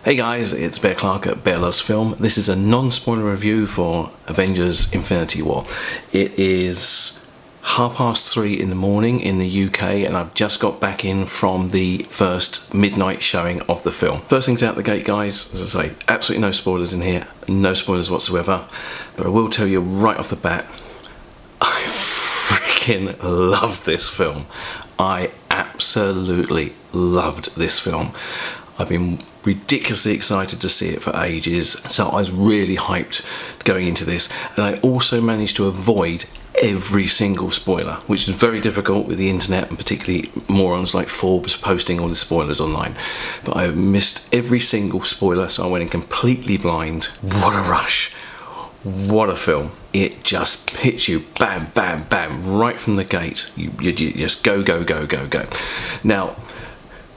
Hey guys, it's Bear Clark at Bear Loves Film. This is a non-spoiler review for Avengers Infinity War. It is 3:30 in the morning in the UK and I've just got back in from the first midnight showing of the film. First things out the gate, guys, as I say, absolutely no spoilers in here, no spoilers whatsoever, but I will tell you right off the bat, I freaking loved this film. I absolutely loved this film. I've been ridiculously excited to see it for ages, so I was really hyped going into this, and I also managed to avoid every single spoiler, which is very difficult with the internet and particularly morons like Forbes posting all the spoilers online. But I missed every single spoiler, so I went in completely blind. What a rush, what a film. It just hits you bam bam bam right from the gate. You just go. Now,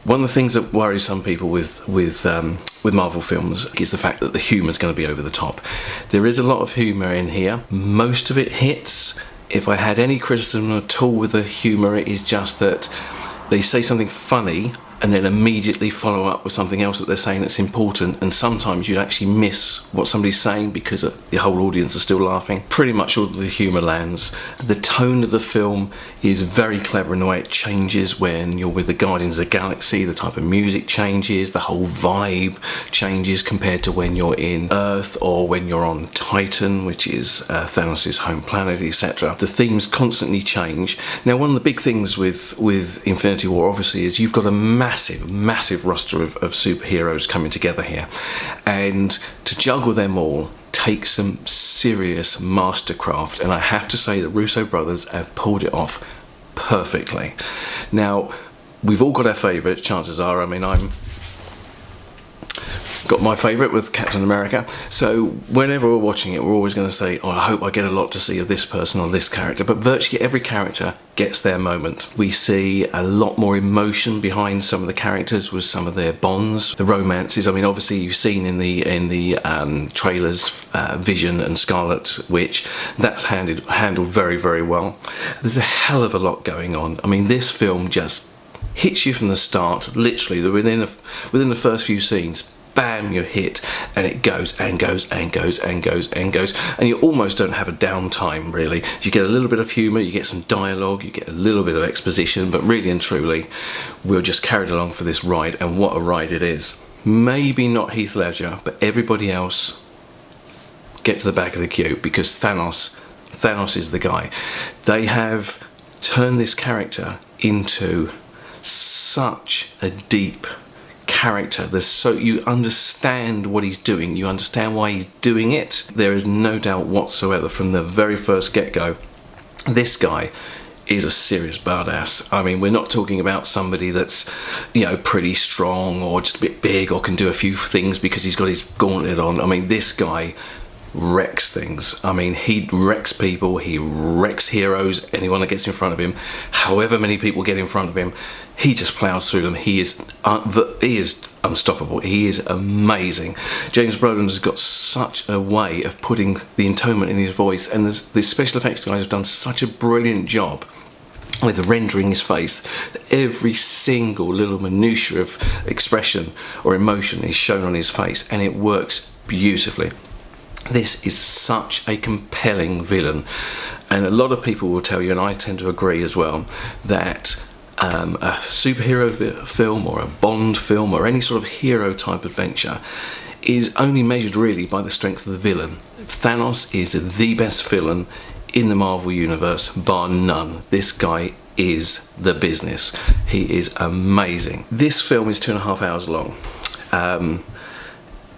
one of the things that worries some people with Marvel films is the fact that the humour is going to be over the top. There is a lot of humour in here. Most of it hits. If I had any criticism at all with the humour, it is just that they say something funny and then immediately follow up with something else that they're saying that's important, and sometimes you'd actually miss what somebody's saying because the whole audience are still laughing. Pretty much all of the humour lands. The tone of the film is very clever in the way it changes when you're with the Guardians of the Galaxy. The type of music changes, the whole vibe changes compared to when you're in Earth or when you're on Titan, which is Thanos' home planet, etc. The themes constantly change. Now, one of the big things with Infinity War obviously is you've got a massive roster of superheroes coming together here, and to juggle them all takes some serious mastercraft, and I have to say the Russo brothers have pulled it off perfectly. Now, we've all got our favourites, chances are. I mean, I'm got my favourite with Captain America, so whenever we're watching it we're always going to say, oh, I hope I get a lot to see of this person or this character, but virtually every character gets their moment. We see a lot more emotion behind some of the characters with some of their bonds, the romances. I mean, obviously you've seen in the trailers Vision and Scarlet Witch. That's handled very well. There's a hell of a lot going on. I mean, this film just hits you from the start, literally within the first few scenes. Bam, you're hit, and it goes and goes and goes and goes and goes, and you almost don't have a downtime, really. You get a little bit of humour, you get some dialogue, you get a little bit of exposition, but really and truly, we're just carried along for this ride, and what a ride it is. Maybe not Heath Ledger, but everybody else get to the back of the queue, because Thanos is the guy. They have turned this character into such a deep character. You understand what he's doing, you understand why he's doing it. There is no doubt whatsoever from the very first get-go, this guy is a serious badass. I mean, we're not talking about somebody that's, you know, pretty strong or just a bit big or can do a few things because he's got his gauntlet on. I mean, this guy wrecks things. I mean, he wrecks people, he wrecks heroes, anyone that gets in front of him. However many people get in front of him, he just plows through them. He is unstoppable. He is amazing. James Brolin has got such a way of putting the intonation in his voice, and the special effects guys have done such a brilliant job with rendering his face. Every single little minutiae of expression or emotion is shown on his face, and it works beautifully. This is such a compelling villain, and a lot of people will tell you, and I tend to agree as well, that a superhero film or a Bond film or any sort of hero type adventure is only measured really by the strength of the villain. Thanos is the best villain in the Marvel universe, bar none. This guy is the business. He is amazing. This film is 2.5 hours long,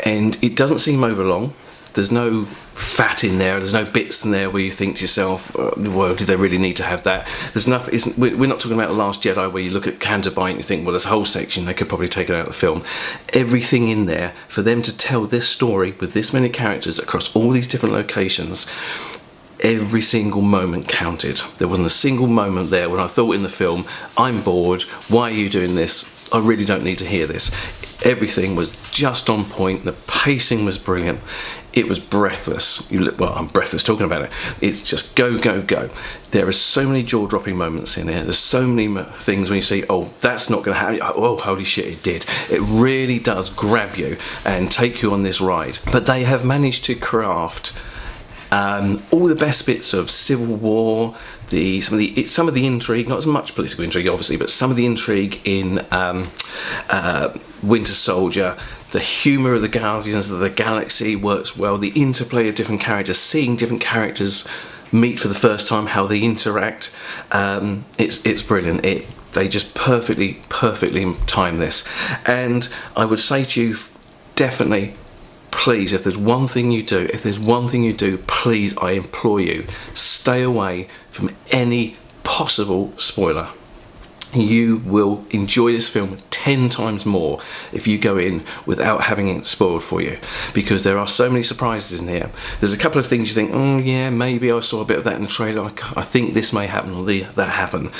and it doesn't seem over long. There's no fat in there, there's no bits in there where you think to yourself, well, did they really need to have that? There's nothing. We're not talking about The Last Jedi where you look at Canterbury and you think, well, there's a whole section, they could probably take it out of the film. Everything in there, for them to tell this story with this many characters across all these different locations, every single moment counted. There wasn't a single moment there when I thought in the film, I'm bored, why are you doing this? I really don't need to hear this. Everything was just on point. The pacing was brilliant. It was breathless. Well, I'm breathless talking about it. It's just go, go, go. There are so many jaw-dropping moments in here. There's so many things when you see, oh, that's not going to happen. Oh, holy shit, it did. It really does grab you and take you on this ride. But they have managed to craft all the best bits of Civil War, some of the intrigue, not as much political intrigue obviously, but some of the intrigue in Winter Soldier. The humour of the Guardians of the Galaxy works well. The interplay of different characters, seeing different characters meet for the first time, how they interact, it's brilliant. They just perfectly time this. And I would say to you, definitely, please, if there's one thing you do, please, I implore you, stay away from any possible spoiler. You will enjoy this film 10 times more if you go in without having it spoiled for you, because there are so many surprises in here. There's a couple of things you think, oh yeah, maybe I saw a bit of that in the trailer, I think this may happen or that happen.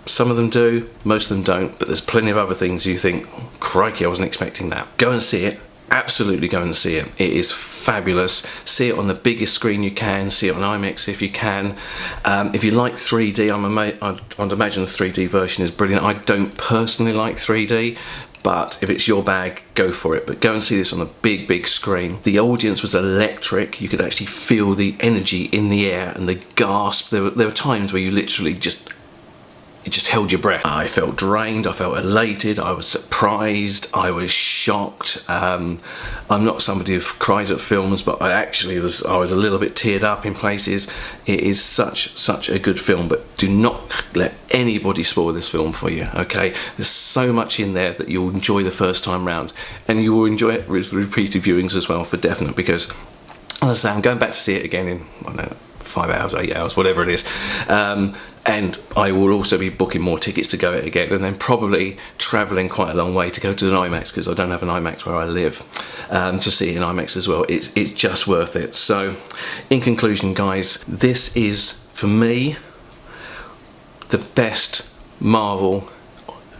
Some of them do, most of them don't, but there's plenty of other things you think, oh, crikey, I wasn't expecting that. Go and see it. Absolutely go and see it. It is fabulous. See it on the biggest screen you can. See it on IMAX if you can. If you like 3D, I'd imagine the 3D version is brilliant. I don't personally like 3D, but if it's your bag, go for it. But go and see this on a big screen. The audience was electric. You could actually feel the energy in the air and the gasp. There were times where you literally just held your breath. I felt drained, I felt elated, I was surprised, I was shocked. I'm not somebody who cries at films, but I was a little bit teared up in places. It is such a good film, but do not let anybody spoil this film for you, okay? There's so much in there that you'll enjoy the first time round, and you will enjoy it with repeated viewings as well, for definite, because, as I say, I'm going back to see it again in, I don't know, 5 hours, 8 hours, whatever it is. And I will also be booking more tickets to go it again, and then probably travelling quite a long way to go to an IMAX, because I don't have an IMAX where I live, to see it in IMAX as well. It's just worth it. So, in conclusion, guys, this is, for me, the best Marvel,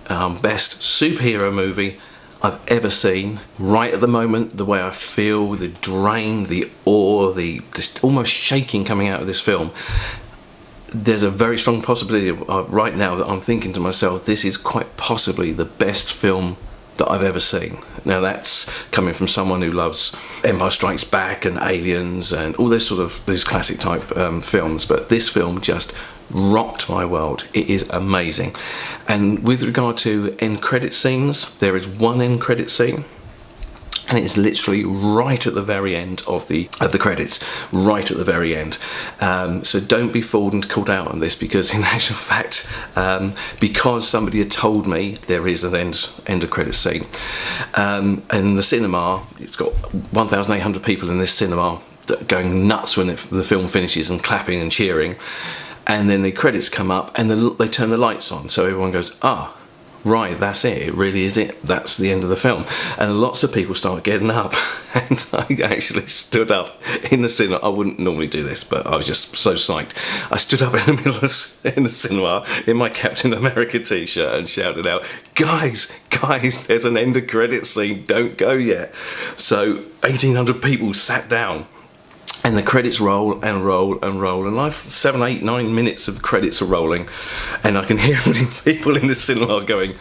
best superhero movie I've ever seen. Right at the moment, the way I feel, the drain, the awe, the almost shaking coming out of this film, there's a very strong possibility right now that I'm thinking to myself, this is quite possibly the best film that I've ever seen. Now that's coming from someone who loves Empire Strikes Back and Aliens and all these classic type films, but this film just rocked my world. It is amazing. And with regard to end credit scenes, there is one end credit scene, and it's literally right at the very end of the credits, right at the very end. So don't be fooled and caught out on this, because in actual fact, because somebody had told me there is an end of credit scene. And the cinema, it's got 1,800 people in this cinema that are going nuts when the film finishes and clapping and cheering. And then the credits come up and they turn the lights on, so everyone goes, ah, right, that's it, it really is it, that's the end of the film. And lots of people start getting up, and I actually stood up in the cinema. I wouldn't normally do this, but I was just so psyched. I stood up in the middle of in the cinema in my Captain America t-shirt and shouted out, guys, there's an end of credit scene, don't go yet. So 1,800 people sat down, and the credits roll and roll and roll, and 7, 8, 9 minutes of credits are rolling, and I can hear people in the cinema going,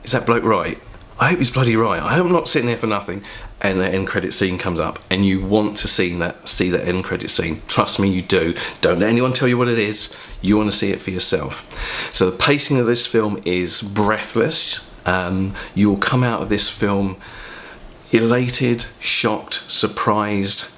is that bloke right? I hope he's bloody right. I hope I'm not sitting there for nothing. And the end credit scene comes up, and you want to see that end credit scene. Trust me, you do. Don't let anyone tell you what it is. You want to see it for yourself. So the pacing of this film is breathless. You will come out of this film elated, shocked, surprised.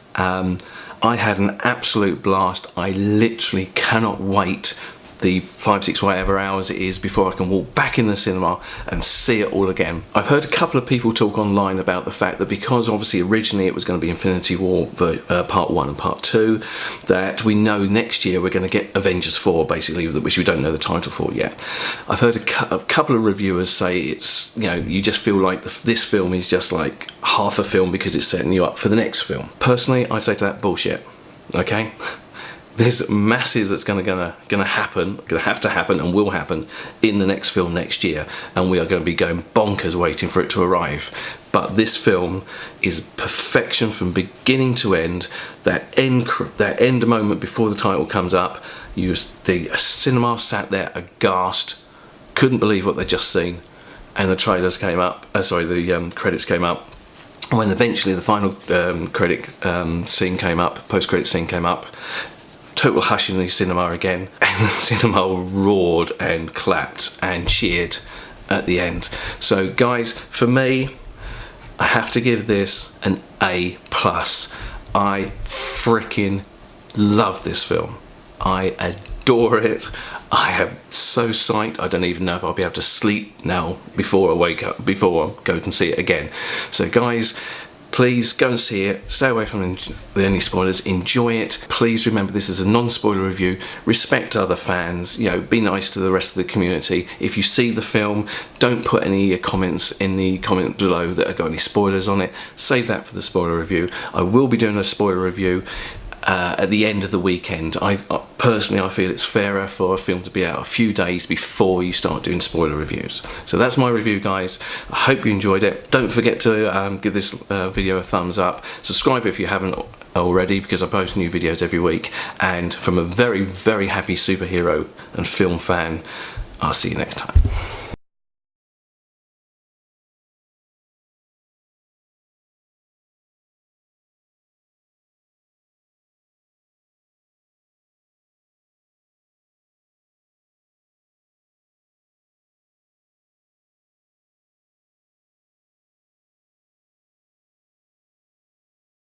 I had an absolute blast. I literally cannot wait the 5, 6, whatever hours it is before I can walk back in the cinema and see it all again. I've heard a couple of people talk online about the fact that because obviously originally it was going to be Infinity War Part 1 and Part 2, that we know next year we're going to get Avengers 4, basically, which we don't know the title for yet. I've heard a couple of reviewers say it's, you just feel like this film is just like half a film because it's setting you up for the next film. Personally, I say to that, bullshit, okay? there's masses that's gonna happen, gonna have to happen, and will happen in the next film next year, and we are going to be going bonkers waiting for it to arrive. But this film is perfection from beginning to end. That end moment before the title comes up, the cinema sat there aghast, couldn't believe what they'd just seen, and the trailers came up. The credits came up. When eventually the final post-credit scene came up, total hush in the cinema again, and the cinema roared and clapped and cheered at the end. So guys, for me, I have to give this an A+. I freaking love this film. I adore it. I am so psyched. I don't even know if I'll be able to sleep now before I go and see it again. So guys, please go and see it. Stay away from any spoilers. Enjoy it. Please remember, this is a non-spoiler review. Respect other fans. You know, be nice to the rest of the community. If you see the film, don't put any comments in the comment below that have got any spoilers on it. Save that for the spoiler review. I will be doing a spoiler review at the end of the weekend. Personally, I feel it's fairer for a film to be out a few days before you start doing spoiler reviews. So that's my review, guys. I hope you enjoyed it. Don't forget to give this video a thumbs up. Subscribe if you haven't already, because I post new videos every week. And from a very, very happy superhero and film fan, I'll see you next time.